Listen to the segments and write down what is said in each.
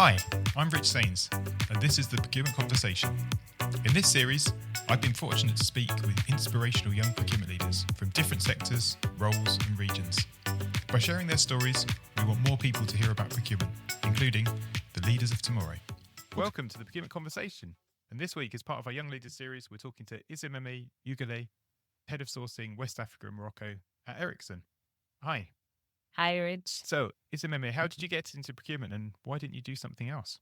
Hi, I'm Rich Sains, and this is the Procurement Conversation. In this series, I've been fortunate to speak with inspirational young procurement leaders from different sectors, roles, and regions. By sharing their stories, we want more people to hear about procurement, including the leaders of tomorrow. Welcome to the Procurement Conversation. And this week, as part of our Young Leaders series, we're talking to Isimeme Ughele, Head of Sourcing West Africa and Morocco at Ericsson. Hi. Hi, Rich. So, Isimeme, how did you get into procurement and why didn't you do something else?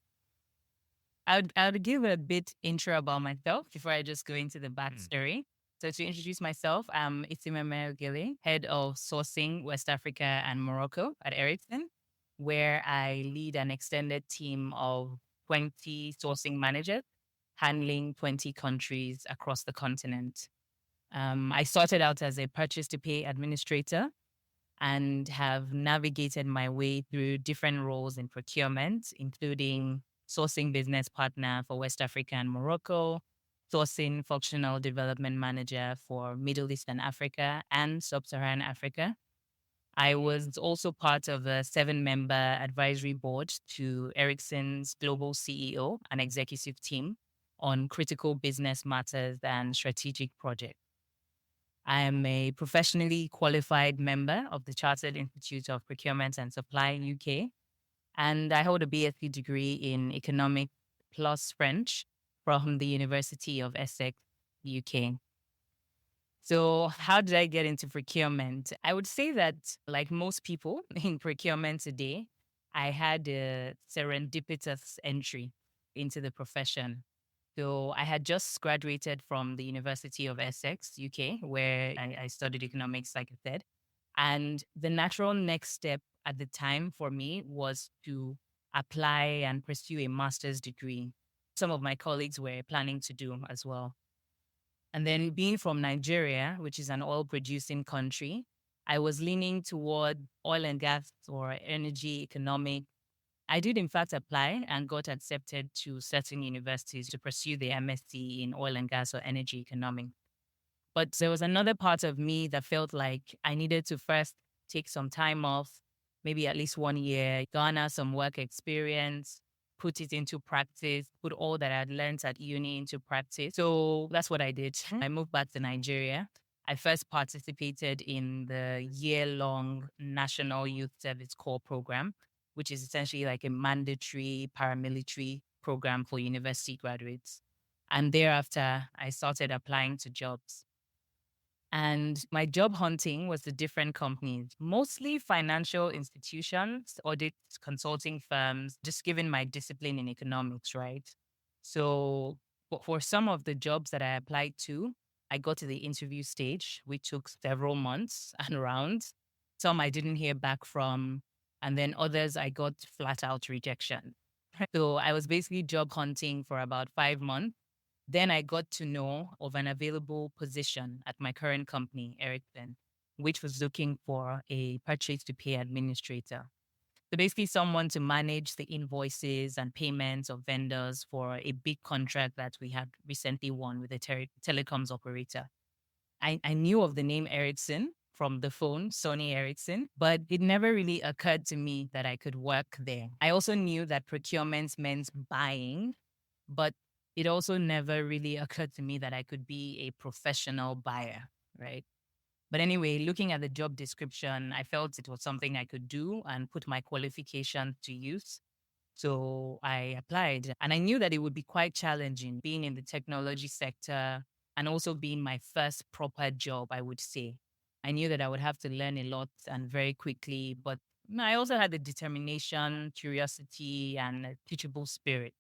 I'll give a bit intro about myself before I just go into the backstory. So to introduce myself, I'm Isimeme Ughele, Head of Sourcing West Africa and Morocco at Ericsson, where I lead an extended team of 20 sourcing managers handling 20 countries across the continent. I started out as a purchase-to-pay administrator and have navigated my way through different roles in procurement, including sourcing business partner for West Africa and Morocco, sourcing functional development manager for Middle East and Africa and Sub-Saharan Africa. I was also part of a 7-member advisory board to Ericsson's global CEO and executive team on critical business matters and strategic projects. I am a professionally qualified member of the Chartered Institute of Procurement and Supply UK, and I hold a BSc degree in Economics plus French from the University of Essex, UK. So how did I get into procurement? I would say that, like most people in procurement today, I had a serendipitous entry into the profession. So I had just graduated from the University of Essex, UK, where I studied economics, like I said. And the natural next step at the time for me was to apply and pursue a master's degree. Some of my colleagues were planning to do as well. And then being from Nigeria, which is an oil producing country, I was leaning toward oil and gas or energy economics. I did, in fact, apply and got accepted to certain universities to pursue the MSc in oil and gas or energy economics. But there was another part of me that felt like I needed to first take some time off, maybe at least 1 year, garner some work experience, put it into practice, put all that I'd learned at uni into practice. So that's what I did. I moved back to Nigeria. I first participated in the year-long National Youth Service Corps program, which is essentially like a mandatory paramilitary program for university graduates. And thereafter, I started applying to jobs. And my job hunting was to different companies, mostly financial institutions, audit consulting firms, just given my discipline in economics, right? So for some of the jobs that I applied to, I got to the interview stage, which took several months and rounds. Some I didn't hear back from, and then others I got flat out rejection. So I was basically job hunting for about 5 months. Then I got to know of an available position at my current company, Ericsson, which was looking for a purchase to pay administrator. So basically someone to manage the invoices and payments of vendors for a big contract that we had recently won with a telecoms operator. I knew of the name Ericsson from the phone, Sony Ericsson, but it never really occurred to me that I could work there. I also knew that procurement meant buying, but it also never really occurred to me that I could be a professional buyer, right? But anyway, looking at the job description, I felt it was something I could do and put my qualification to use. So I applied, and I knew that it would be quite challenging being in the technology sector and also being my first proper job, I would say. I knew that I would have to learn a lot and very quickly, but I also had the determination, curiosity, and a teachable spirit.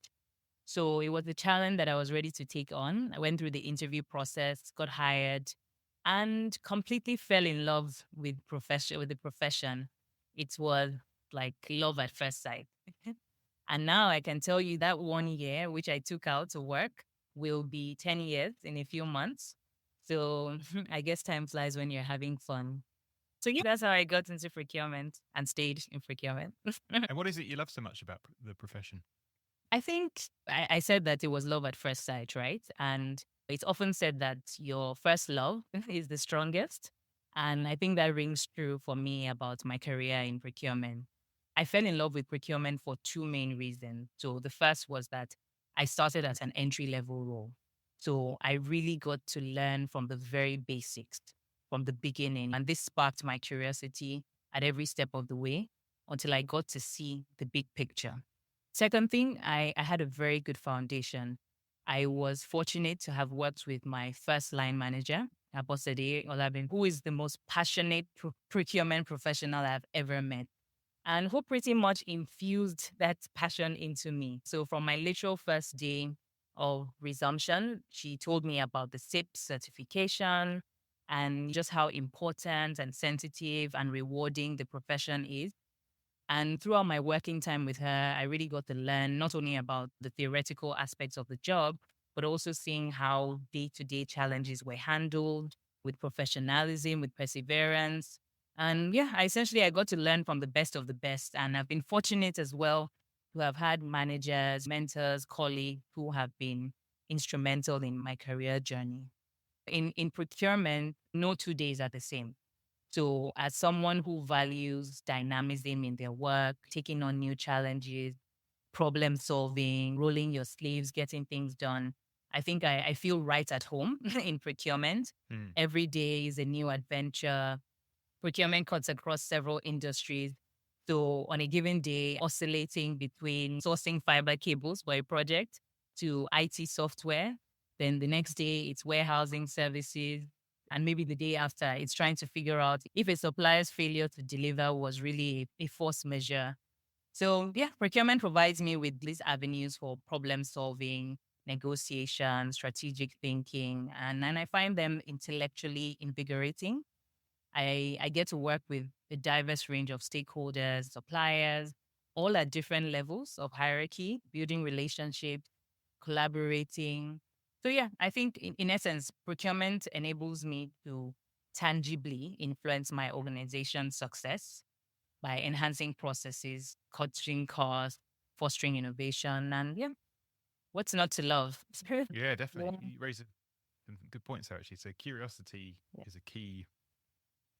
So it was a challenge that I was ready to take on. I went through the interview process, got hired, and completely fell in love with the profession. It was like love at first sight. And now I can tell you that 1 year, which I took out to work, will be 10 years in a few months. So I guess time flies when you're having fun. So yeah, that's how I got into procurement and stayed in procurement. And what is it you love so much about the profession? I think I said that it was love at first sight, right? And it's often said that your first love is the strongest. And I think that rings true for me about my career in procurement. I fell in love with procurement for two main reasons. So the first was that I started as an entry level role. So I really got to learn from the very basics from the beginning. And this sparked my curiosity at every step of the way until I got to see the big picture. Second thing, I had a very good foundation. I was fortunate to have worked with my first line manager, Abosede Olabin, who is the most passionate procurement professional I've ever met and who pretty much infused that passion into me. So from my literal first day of resumption, she told me about the SIP certification and just how important and sensitive and rewarding the profession is. And throughout my working time with her, I really got to learn not only about the theoretical aspects of the job, but also seeing how day to day challenges were handled with professionalism, with perseverance. And yeah, I got to learn from the best of the best. And I've been fortunate as well to have had managers, mentors, colleagues who have been instrumental in my career journey. In procurement, no 2 days are the same. So, as someone who values dynamism in their work, taking on new challenges, problem solving, rolling your sleeves, getting things done, I think I feel right at home in procurement. Mm. Every day is a new adventure. Procurement cuts across several industries. So, on a given day, oscillating between sourcing fiber cables for a project to IT software. Then the next day, it's warehousing services. And maybe the day after, it's trying to figure out if a supplier's failure to deliver was really a force majeure. So, yeah, procurement provides me with these avenues for problem solving, negotiation, strategic thinking, and I find them intellectually invigorating. I get to work with a diverse range of stakeholders, suppliers, all at different levels of hierarchy, building relationships, collaborating. So, yeah, I think in essence, procurement enables me to tangibly influence my organization's success by enhancing processes, cutting costs, fostering innovation, and yeah, what's not to love? Yeah, definitely. Yeah. You raise some good points there, actually. So curiosity Yeah. is a key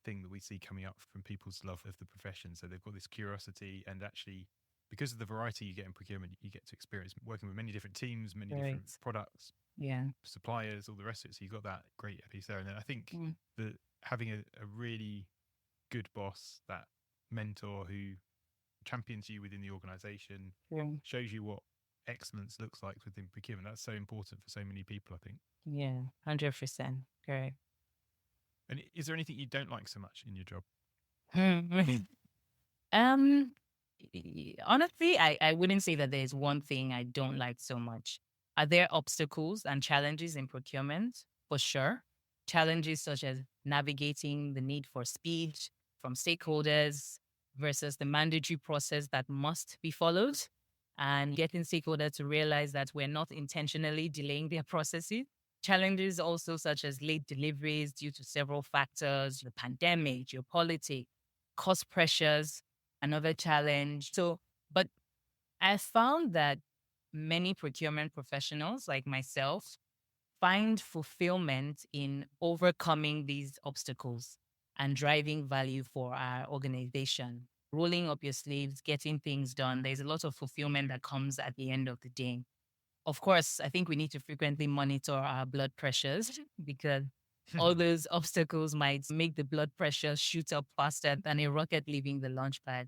thing that we see coming up from people's love of the profession. So they've got this curiosity, and actually, because of the variety you get in procurement, you get to experience working with many different teams, many different Right. products, Yeah. suppliers, all the rest of it. So you've got that great piece there. And then I think Mm. that having a really good boss, that mentor who champions you within the organization, Yeah. shows you what excellence looks like within procurement. That's so important for so many people, I think. Yeah. 100%. Correct. And is there anything you don't like so much in your job? Um, Honestly, I wouldn't say that there's one thing I don't like so much. Are there obstacles and challenges in procurement? For sure. Challenges such as navigating the need for speed from stakeholders versus the mandatory process that must be followed, and getting stakeholders to realize that we're not intentionally delaying their processes. Challenges also such as late deliveries due to several factors, the pandemic, geopolitics, cost pressures, another challenge. So, but I found that many procurement professionals like myself find fulfillment in overcoming these obstacles and driving value for our organization. Rolling up your sleeves, getting things done. There's a lot of fulfillment that comes at the end of the day. Of course, I think we need to frequently monitor our blood pressures because all those obstacles might make the blood pressure shoot up faster than a rocket leaving the launch pad.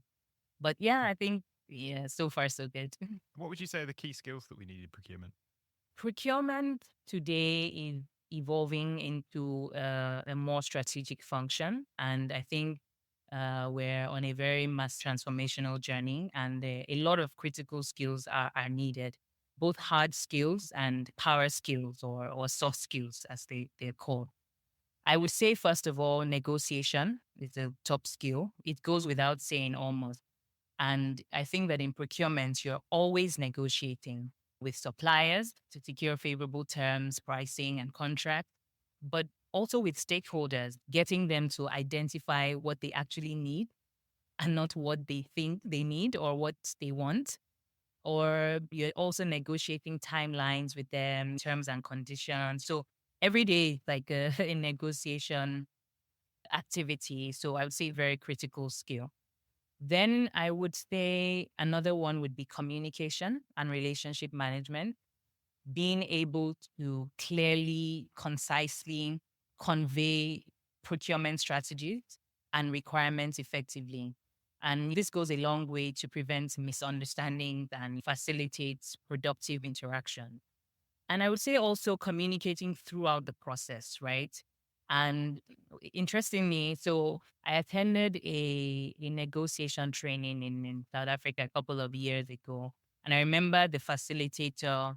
But yeah, I think, yeah, so far so good. What would you say are the key skills that we need in procurement? Procurement today is evolving into a more strategic function. And I think we're on a very mass transformational journey, and a lot of critical skills are needed, both hard skills and power skills or soft skills, as they're called. I would say, first of all, negotiation is a top skill. It goes without saying almost. And I think that in procurement, you're always negotiating with suppliers to secure favorable terms, pricing, and contract, but also with stakeholders, getting them to identify what they actually need and not what they think they need or what they want. Or you're also negotiating timelines with them, terms and conditions. So every day, like a negotiation activity. So I would say very critical skill. Then I would say another one would be communication and relationship management, being able to clearly, concisely convey procurement strategies and requirements effectively. And this goes a long way to prevent misunderstandings and facilitates productive interaction. And I would say also communicating throughout the process, right? And interestingly, so I attended a negotiation training in South Africa a couple of years ago. And I remember the facilitator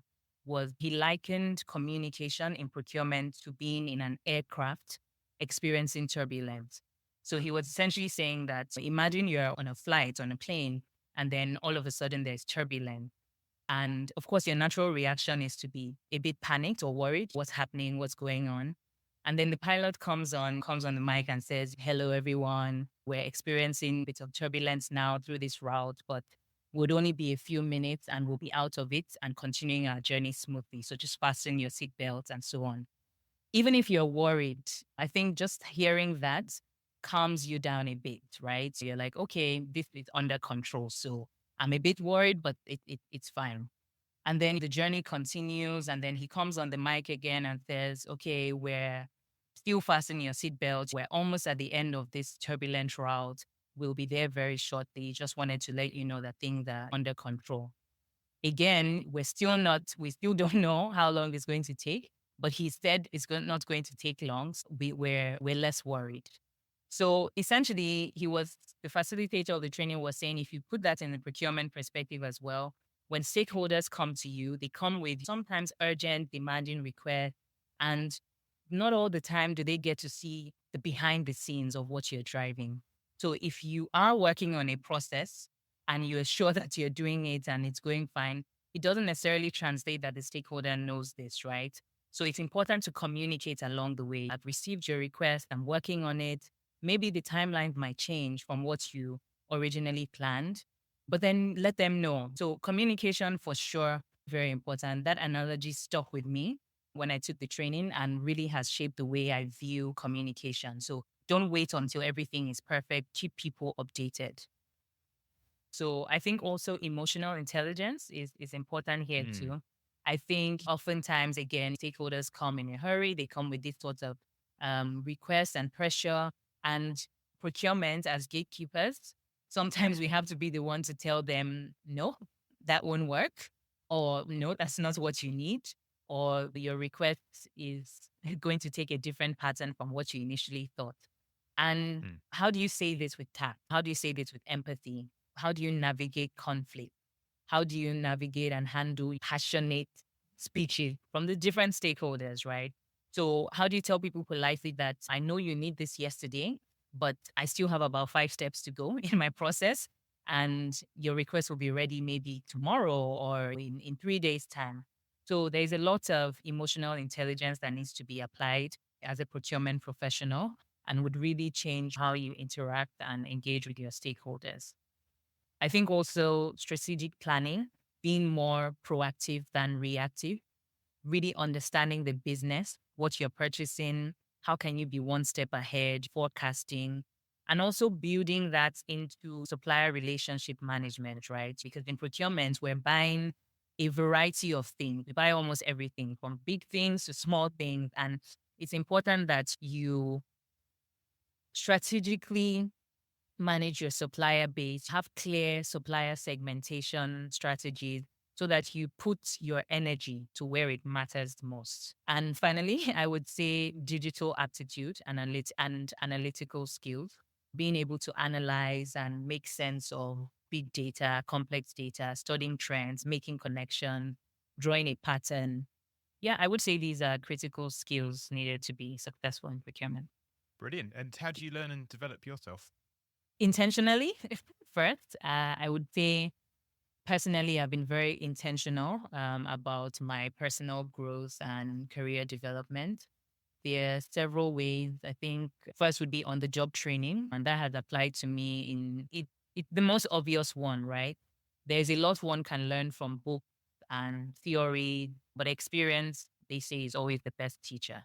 he likened communication in procurement to being in an aircraft experiencing turbulence. So he was essentially saying that imagine you're on a flight, on a plane, and then all of a sudden there's turbulence. And of course, your natural reaction is to be a bit panicked or worried. What's happening? What's going on? And then the pilot comes on the mic and says, "Hello, everyone. We're experiencing a bit of turbulence now through this route, but would only be a few minutes and we'll be out of it and continuing our journey smoothly. So just fasten your seatbelts and so on." Even if you're worried, I think just hearing that calms you down a bit, right? So you're like, okay, this is under control. So I'm a bit worried, but it's fine. And then the journey continues. And then he comes on the mic again and says, okay, we're still fastening your seatbelt. We're almost at the end of this turbulent route. We'll be there very shortly. Just wanted to let you know that things are under control. Again, we still don't know how long it's going to take, but he said not going to take long. So we're less worried. So essentially, the facilitator of the training was saying, if you put that in the procurement perspective as well, when stakeholders come to you, they come with sometimes urgent, demanding requests, and not all the time do they get to see the behind the scenes of what you're driving. So if you are working on a process and you're sure that you're doing it and it's going fine, it doesn't necessarily translate that the stakeholder knows this, right? So it's important to communicate along the way. I've received your request, I'm working on it. Maybe the timeline might change from what you originally planned, but then let them know. So communication for sure, very important. That analogy stuck with me when I took the training and really has shaped the way I view communication. So don't wait until everything is perfect. Keep people updated. So I think also emotional intelligence is important here too. I think oftentimes, again, stakeholders come in a hurry. They come with these sorts of requests and pressure, and procurement as gatekeepers. Sometimes we have to be the one to tell them, no, that won't work, or no, that's not what you need, or your request is going to take a different pattern from what you initially thought. And how do you say this with tact? How do you say this with empathy? How do you navigate conflict? How do you navigate and handle passionate speeches from the different stakeholders, right? So, how do you tell people politely that I know you need this yesterday, but I still have about 5 steps to go in my process, and your request will be ready maybe tomorrow or in 3 days' time? So, there's a lot of emotional intelligence that needs to be applied as a procurement professional and would really change how you interact and engage with your stakeholders. I think also strategic planning, being more proactive than reactive, really understanding the business, what you're purchasing, how can you be one step ahead, forecasting, and also building that into supplier relationship management, right? Because in procurement, we're buying a variety of things. We buy almost everything from big things to small things. And it's important that you strategically manage your supplier base, have clear supplier segmentation strategies so that you put your energy to where it matters most. And finally, I would say digital aptitude and analytical skills, being able to analyze and make sense of big data, complex data, studying trends, making connections, drawing a pattern. Yeah, I would say these are critical skills needed to be successful in procurement. Brilliant. And how do you learn and develop yourself? Intentionally, first, I would say personally, I've been very intentional about my personal growth and career development. There are several ways. I think first would be on the job training, and that has applied to me in it. It's the most obvious one, right? There's a lot one can learn from books and theory, but experience, they say, is always the best teacher.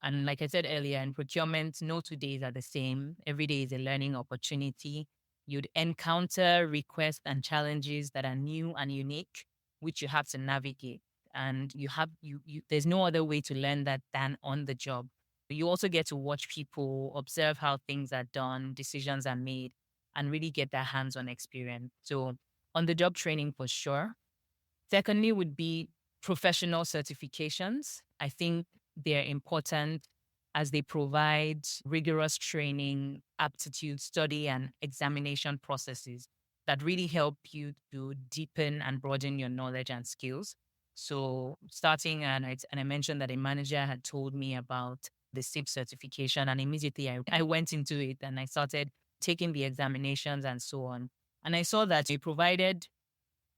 And like I said earlier, in procurement, no 2 days are the same. Every day is a learning opportunity. You'd encounter requests and challenges that are new and unique, which you have to navigate. And there's no other way to learn that than on the job. You also get to watch people, observe how things are done, decisions are made, and really get that hands-on experience. So on the job training for sure. Secondly, would be professional certifications. I think they're important as they provide rigorous training, aptitude study, and examination processes that really help you to deepen and broaden your knowledge and skills. So, starting, and I mentioned that a manager had told me about the SIP certification, and immediately I went into it and I started taking the examinations and so on. And I saw that it provided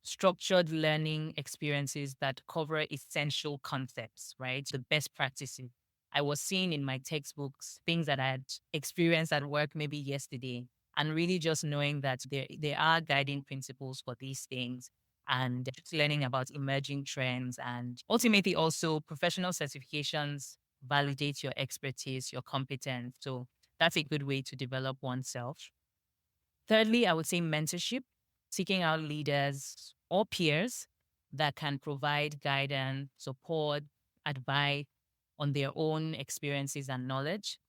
structured learning experiences that cover essential concepts, right? The best practices. I was seeing in my textbooks things that I had experienced at work maybe yesterday, and really just knowing that there are guiding principles for these things and just learning about emerging trends, and ultimately also professional certifications validate your expertise, your competence. So that's a good way to develop oneself. Thirdly, I would say mentorship, seeking out leaders or peers that can provide guidance, support, advice on their own experiences and knowledge.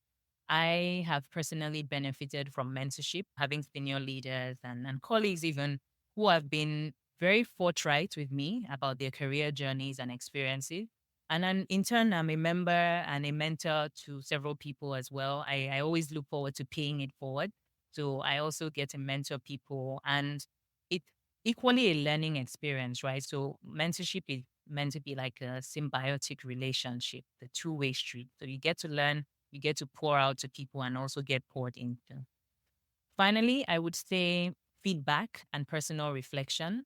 I have personally benefited from mentorship, having senior leaders and colleagues even who have been very forthright with me about their career journeys and experiences. And then in turn, I'm a member and a mentor to several people as well. I always look forward to paying it forward. So I also get to mentor people, and it equally a learning experience, right? So mentorship is meant to be like a symbiotic relationship, the two-way street. So you get to learn, you get to pour out to people and also get poured into. Finally, I would say feedback and personal reflection.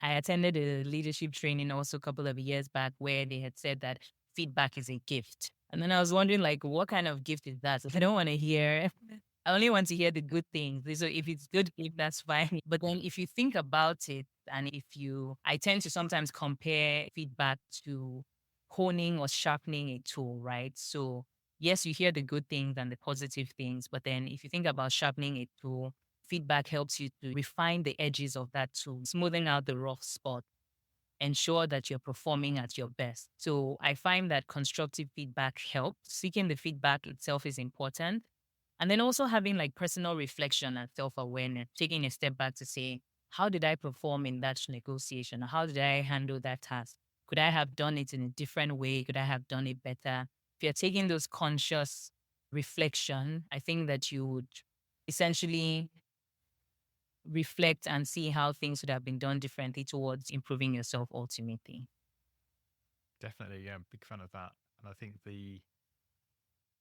I attended a leadership training also a couple of years back where they had said that feedback is a gift. And then I was wondering, like, what kind of gift is that? I don't want to hear, I only want to hear the good things. So if it's good gift, that's fine. But then if you think about it, and I tend to sometimes compare feedback to honing or sharpening a tool, right? So yes, you hear the good things and the positive things, but then if you think about sharpening a tool, feedback helps you to refine the edges of that tool, smoothing out the rough spot, ensure that you're performing at your best. So I find that constructive feedback helps. Seeking the feedback itself is important. And then also having like personal reflection and self awareness, taking a step back to say, how did I perform in that negotiation? How did I handle that task? Could I have done it in a different way? Could I have done it better? If you're taking those conscious reflection, I think that you would essentially reflect and see how things would have been done differently towards improving yourself ultimately. Definitely, yeah, I'm a big fan of that. And I think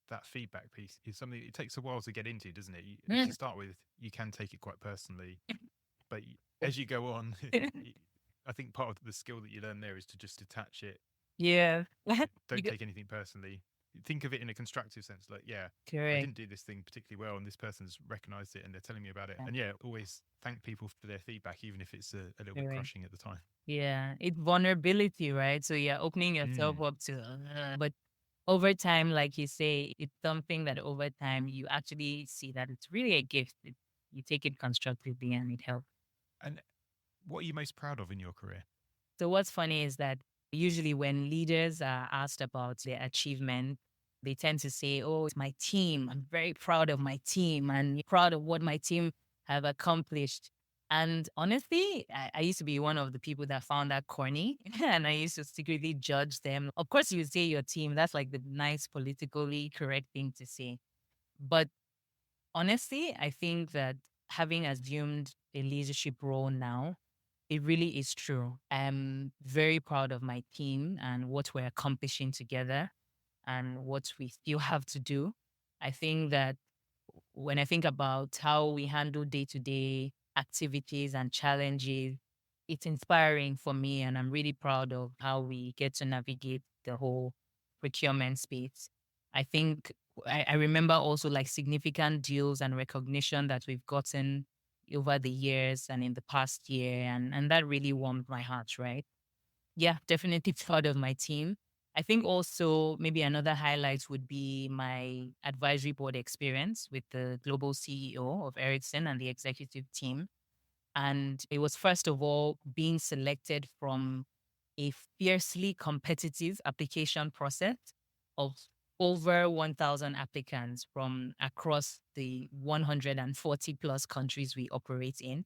that feedback piece is something it takes a while to get into, doesn't it? To start with, you can take it quite personally, but as you go on, I think part of the skill that you learn there is to just detach it. Yeah. Don't take anything personally. Think of it in a constructive sense. Like, yeah, Correct. I didn't do this thing particularly well, and this person's recognized it and they're telling me about it. And yeah, always thank people for their feedback, even if it's a little bit crushing at the time. Yeah, it's vulnerability, right? So yeah, opening yourself up to, but over time, like you say, it's something that over time you actually see that it's really a gift. You take it constructively and it helps. And what are you most proud of in your career? So what's funny is that usually when leaders are asked about their achievement, they tend to say, "Oh, it's my team. I'm very proud of my team and proud of what my team have accomplished." And honestly, I used to be one of the people that found that corny, and I used to secretly judge them. Of course, you say your team. That's like the nice politically correct thing to say. But honestly, I think that having assumed a leadership role now, it really is true. I'm very proud of my team and what we're accomplishing together and what we still have to do. I think that when I think about how we handle day to day activities and challenges, it's inspiring for me. And I'm really proud of how we get to navigate the whole procurement space. I think I remember also like significant deals and recognition that we've gotten over the years and in the past year. And that really warmed my heart, right? Yeah, definitely proud of my team. I think also maybe another highlight would be my advisory board experience with the global CEO of Ericsson and the executive team. And it was, first of all, being selected from a fiercely competitive application process of over 1,000 applicants from across the 140 plus countries we operate in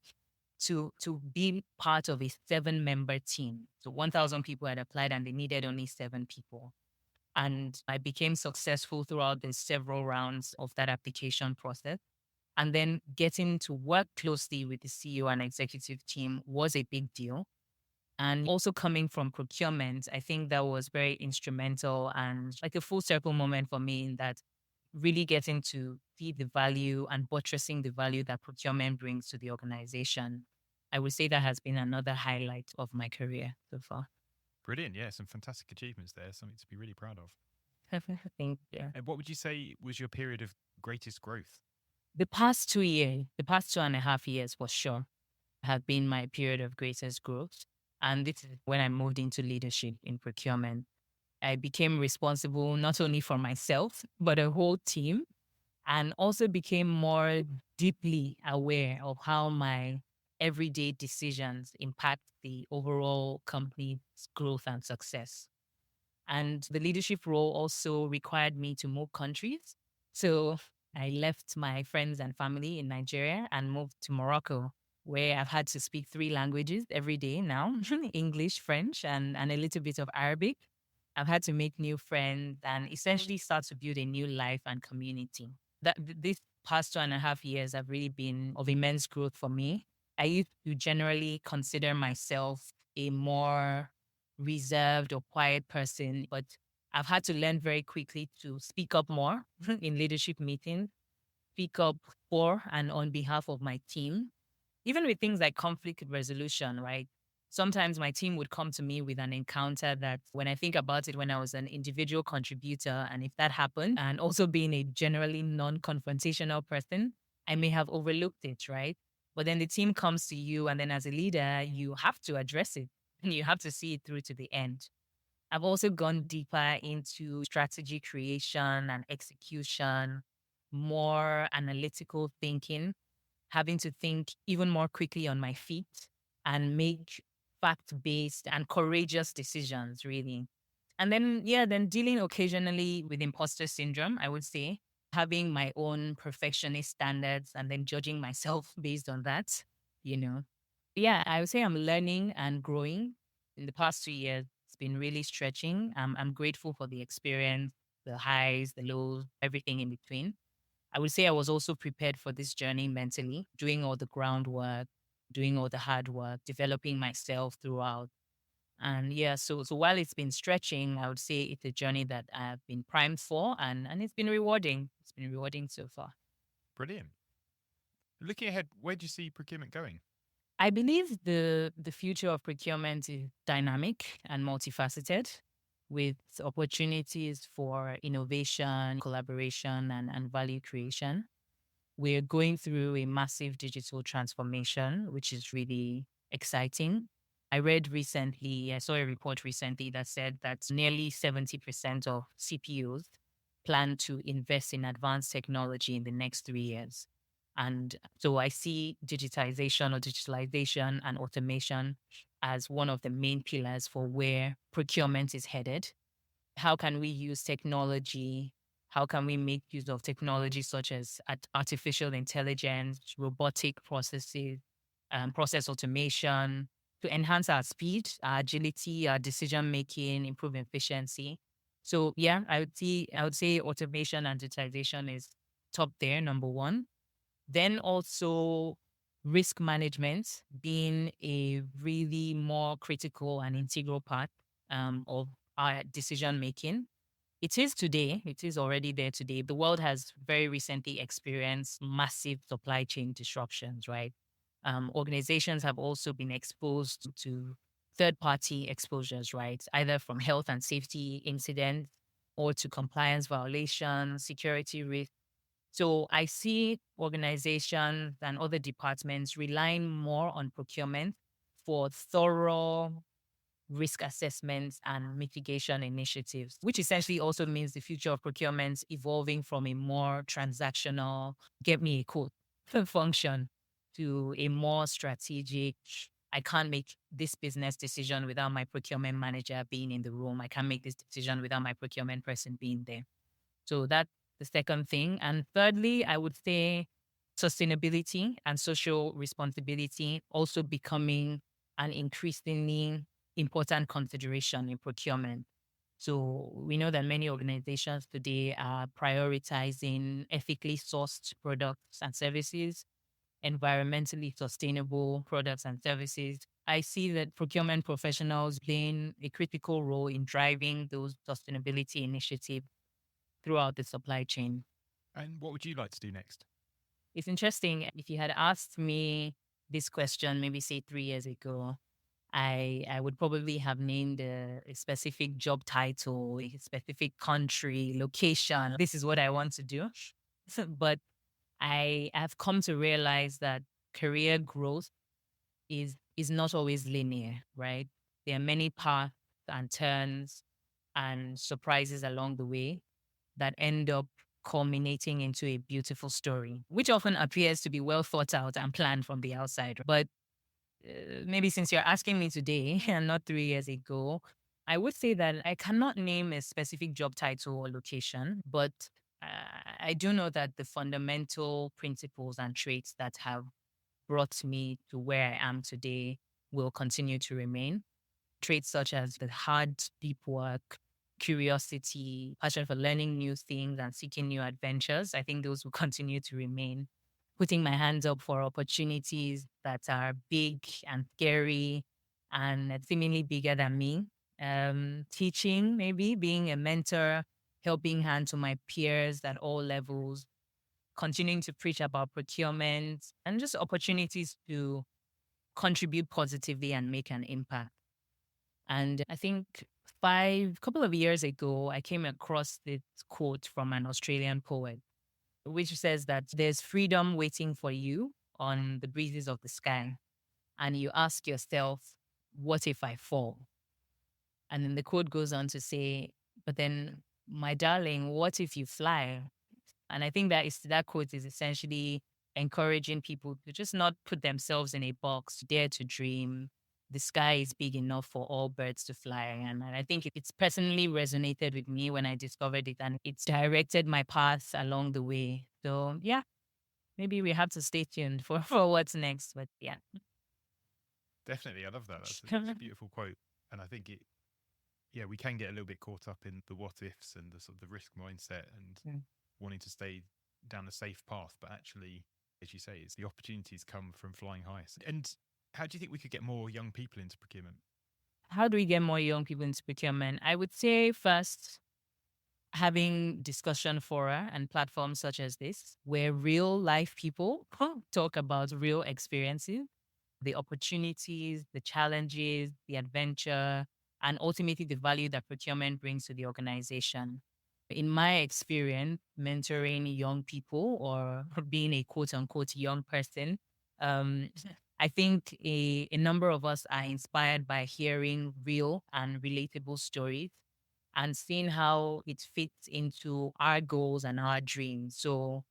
to be part of a 7-member team. So 1,000 people had applied and they needed only 7 people. And I became successful throughout the several rounds of that application process. And then getting to work closely with the CEO and executive team was a big deal. And also coming from procurement, I think that was very instrumental and like a full circle moment for me in that really getting to see the value and buttressing the value that procurement brings to the organization. I would say that has been another highlight of my career so far. Brilliant. Yeah, some fantastic achievements there. Something to be really proud of. Thank you. And what would you say was your period of greatest growth? The past 2.5 years for sure have been my period of greatest growth. And this is when I moved into leadership in procurement. I became responsible not only for myself, but a whole team, and also became more deeply aware of how my everyday decisions impact the overall company's growth and success. And the leadership role also required me to move countries. So I left my friends and family in Nigeria and moved to Morocco, where I've had to speak 3 languages every day now English, French, and a little bit of Arabic. I've had to make new friends and essentially start to build a new life and community. This past 2.5 years have really been of immense growth for me. I used to generally consider myself a more reserved or quiet person, but I've had to learn very quickly to speak up more in leadership meetings, speak up for and on behalf of my team, even with things like conflict resolution, right? Sometimes my team would come to me with an encounter that when I think about it, when I was an individual contributor, and if that happened, and also being a generally non confrontational person, I may have overlooked it, right? But then the team comes to you, and then as a leader, you have to address it and you have to see it through to the end. I've also gone deeper into strategy creation and execution, more analytical thinking, having to think even more quickly on my feet and make fact based and courageous decisions, really. And then, yeah, then dealing occasionally with imposter syndrome, I would say, having my own perfectionist standards and then judging myself based on that, you know. Yeah, I would say I'm learning and growing in the past 2 years. It's been really stretching. I'm grateful for the experience, the highs, the lows, everything in between. I would say I was also prepared for this journey mentally, doing all the groundwork, doing all the hard work, developing myself throughout. And yeah, so while it's been stretching, I would say it's a journey that I've been primed for and it's been rewarding. It's been rewarding so far. Brilliant. Looking ahead, where do you see procurement going? I believe the future of procurement is dynamic and multifaceted with opportunities for innovation, collaboration, and value creation. We're going through a massive digital transformation, which is really exciting. I saw a report recently that said that nearly 70% of CPOs plan to invest in advanced technology in the next 3 years. And so I see digitalization and automation as one of the main pillars for where procurement is headed. How can we use technology? How can we make use of technology such as artificial intelligence, robotic processes, process automation to enhance our speed, our agility, our decision making, improve efficiency? So yeah, I would say automation and digitization is top there, number one. Then also risk management being a really more critical and integral part of our decision making. It is today, it is already there today. The world has very recently experienced massive supply chain disruptions, right? Organizations have also been exposed to third party exposures, right? Either from health and safety incidents or to compliance violations, security risks. So I see organizations and other departments relying more on procurement for thorough risk assessments and mitigation initiatives, which essentially also means the future of procurement evolving from a more transactional, get me a quote function to a more strategic. I can't make this business decision without my procurement manager being in the room. I can't make this decision without my procurement person being there. So that's the second thing. And thirdly, I would say sustainability and social responsibility also becoming an increasingly important consideration in procurement. So we know that many organizations today are prioritizing ethically sourced products and services, environmentally sustainable products and services. I see that procurement professionals playing a critical role in driving those sustainability initiatives throughout the supply chain. And what would you like to do next? It's interesting. If you had asked me this question, maybe say 3 years ago, I would probably have named a specific job title, a specific country, location. This is what I want to do. But I have come to realize that career growth is not always linear, right? There are many paths and turns and surprises along the way that end up culminating into a beautiful story, which often appears to be well thought out and planned from the outside. But maybe since you're asking me today and not 3 years ago, I would say that I cannot name a specific job title or location, but I do know that the fundamental principles and traits that have brought me to where I am today will continue to remain. Traits such as the hard, deep work, curiosity, passion for learning new things and seeking new adventures. I think those will continue to remain. Putting my hands up for opportunities that are big and scary and seemingly bigger than me. Teaching, maybe being a mentor, helping hand to my peers at all levels, continuing to preach about procurement and just opportunities to contribute positively and make an impact. And I think couple of years ago, I came across this quote from an Australian poet, which says that there's freedom waiting for you on the breezes of the sky. And you ask yourself, what if I fall? And then the quote goes on to say, but then, my darling, what if you fly? And I think that quote is essentially encouraging people to just not put themselves in a box, dare to dream. The sky is big enough for all birds to fly. And I think it's personally resonated with me when I discovered it, and it's directed my path along the way. So yeah, maybe we have to stay tuned for what's next. But yeah. Definitely. I love that. That's a beautiful quote. And I think we can get a little bit caught up in the what ifs and the sort of the risk mindset and wanting to stay down a safe path. But actually, as you say, it's the opportunities come from flying high. And how do you think we could get more young people into procurement? How do we get more young people into procurement? I would say first, having discussion fora and platforms such as this, where real life people talk about real experiences, the opportunities, the challenges, the adventure, and ultimately the value that procurement brings to the organization. In my experience, mentoring young people or being a quote unquote young person, I think a number of us are inspired by hearing real and relatable stories and seeing how it fits into our goals and our dreams. So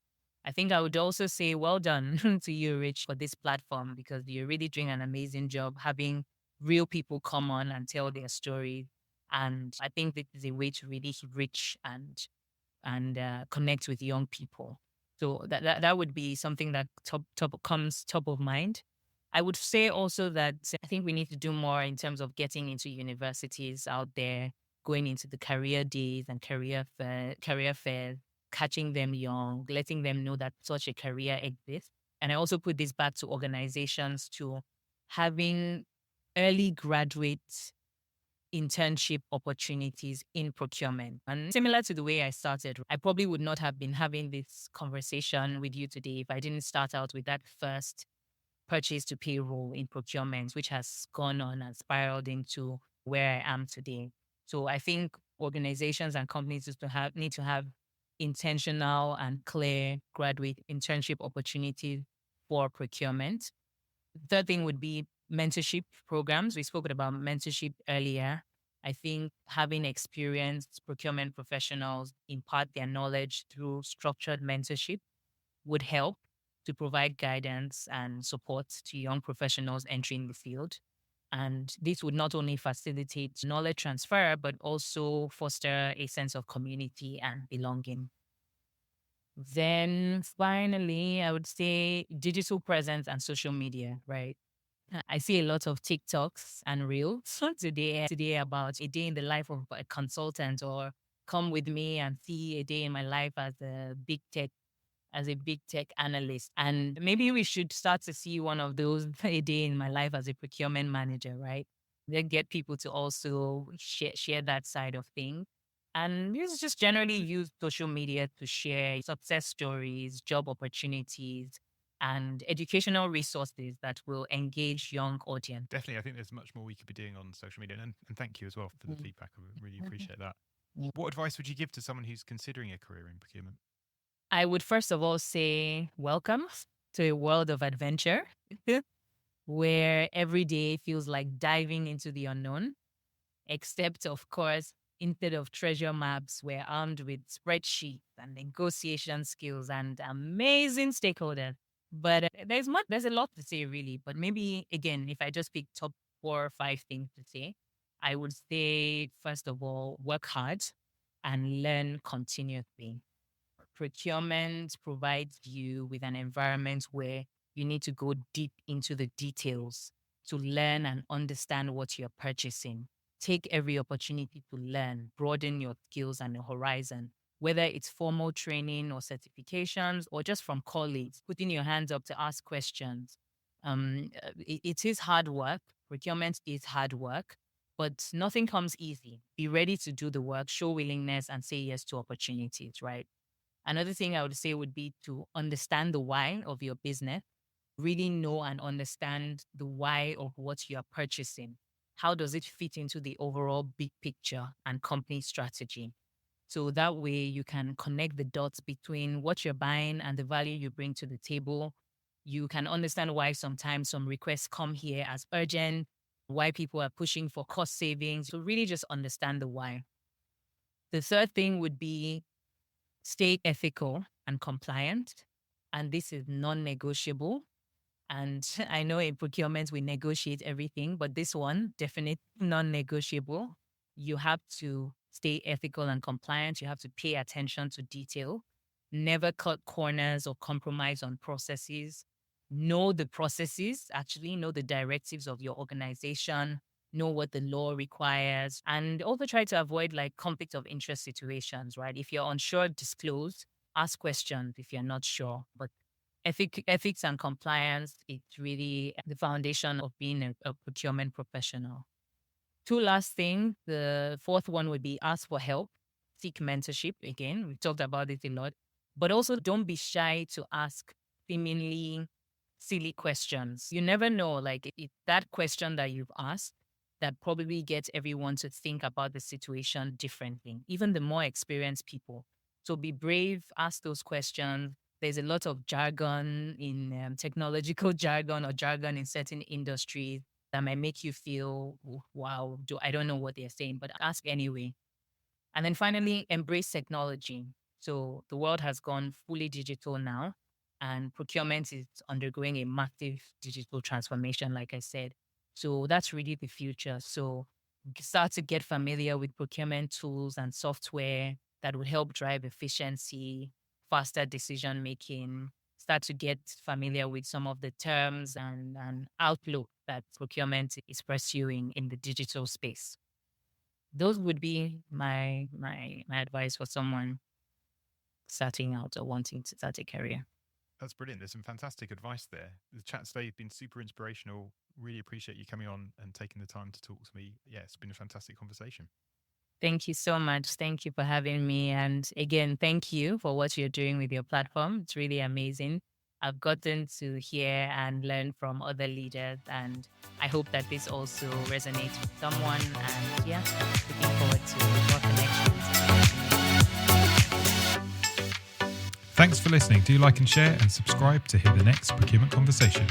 I think I would also say well done to you, Rich, for this platform, because you're really doing an amazing job having real people come on and tell their stories. And I think this is a way to really reach and connect with young people. So that would be something that comes top of mind. I would say also that I think we need to do more in terms of getting into universities out there, going into the career days and career fairs, catching them young, letting them know that such a career exists. And I also put this back to organizations to having early graduate internship opportunities in procurement. And similar to the way I started, I probably would not have been having this conversation with you today if I didn't start out with that first purchase to pay role in procurement, which has gone on and spiraled into where I am today. So I think organizations and companies need to have intentional and clear graduate internship opportunities for procurement. Third thing would be mentorship programs. We spoke about mentorship earlier. I think having experienced procurement professionals impart their knowledge through structured mentorship would help to provide guidance and support to young professionals entering the field. And this would not only facilitate knowledge transfer, but also foster a sense of community and belonging. Then finally, I would say digital presence and social media, right? I see a lot of TikToks and Reels today about a day in the life of a consultant, or come with me and see a day in my life as a big tech analyst. And maybe we should start to see one of those a day in my life as a procurement manager, right? Then get people to also share that side of things. And just generally use social media to share success stories, job opportunities, and educational resources that will engage young audience. Definitely, I think there's much more we could be doing on social media. And thank you as well for the feedback. I really appreciate that. What advice would you give to someone who's considering a career in procurement? I would first of all say welcome to a world of adventure where every day feels like diving into the unknown, except, of course, instead of treasure maps, we're armed with spreadsheets and negotiation skills and amazing stakeholders. But there's a lot to say, really. But maybe, again, if I just pick top 4 or 5 things to say, I would say, first of all, work hard and learn continuously. Procurement provides you with an environment where you need to go deep into the details to learn and understand what you're purchasing. Take every opportunity to learn, broaden your skills and your horizon, whether it's formal training or certifications or just from colleagues, putting your hands up to ask questions. It is hard work. Procurement is hard work, but nothing comes easy. Be ready to do the work, show willingness, and say yes to opportunities, right? Another thing I would say would be to understand the why of your business, really know and understand the why of what you're purchasing. How does it fit into the overall big picture and company strategy? So that way you can connect the dots between what you're buying and the value you bring to the table. You can understand why sometimes some requests come here as urgent, why people are pushing for cost savings. So really just understand the why. The third thing would be stay ethical and compliant. And this is non-negotiable. And I know in procurement, we negotiate everything, but this one, definitely non-negotiable. You have to stay ethical and compliant. You have to pay attention to detail. Never cut corners or compromise on processes. Know the processes, actually know the directives of your organization, know what the law requires, and also try to avoid like conflict of interest situations, right? If you're unsure, disclose, ask questions if you're not sure. But ethics and compliance, it's really the foundation of being a procurement professional. 2 last things. The fourth one would be ask for help, seek mentorship. Again, we've talked about it a lot, but also don't be shy to ask seemingly silly questions. You never know, like it's that question that you've asked that probably gets everyone to think about the situation differently, even the more experienced people. So be brave, ask those questions. There's a lot of jargon in technological jargon or jargon in certain industries that might make you feel, wow, I don't know what they're saying, but ask anyway. And then finally, embrace technology. So the world has gone fully digital now, and procurement is undergoing a massive digital transformation, like I said. So that's really the future. So start to get familiar with procurement tools and software that would help drive efficiency, faster decision making. Start to get familiar with some of the terms and outlook that procurement is pursuing in the digital space. Those would be my advice for someone starting out or wanting to start a career. That's brilliant. There's some fantastic advice there. The chat today has been super inspirational. Really appreciate you coming on and taking the time to talk to me. Yeah, it's been a fantastic conversation. Thank you so much. Thank you for having me. And again, thank you for what you're doing with your platform. It's really amazing. I've gotten to hear and learn from other leaders, and I hope that this also resonates with someone. And yeah, looking forward to more connections. Thanks for listening. Do like and share and subscribe to hear the next procurement conversation.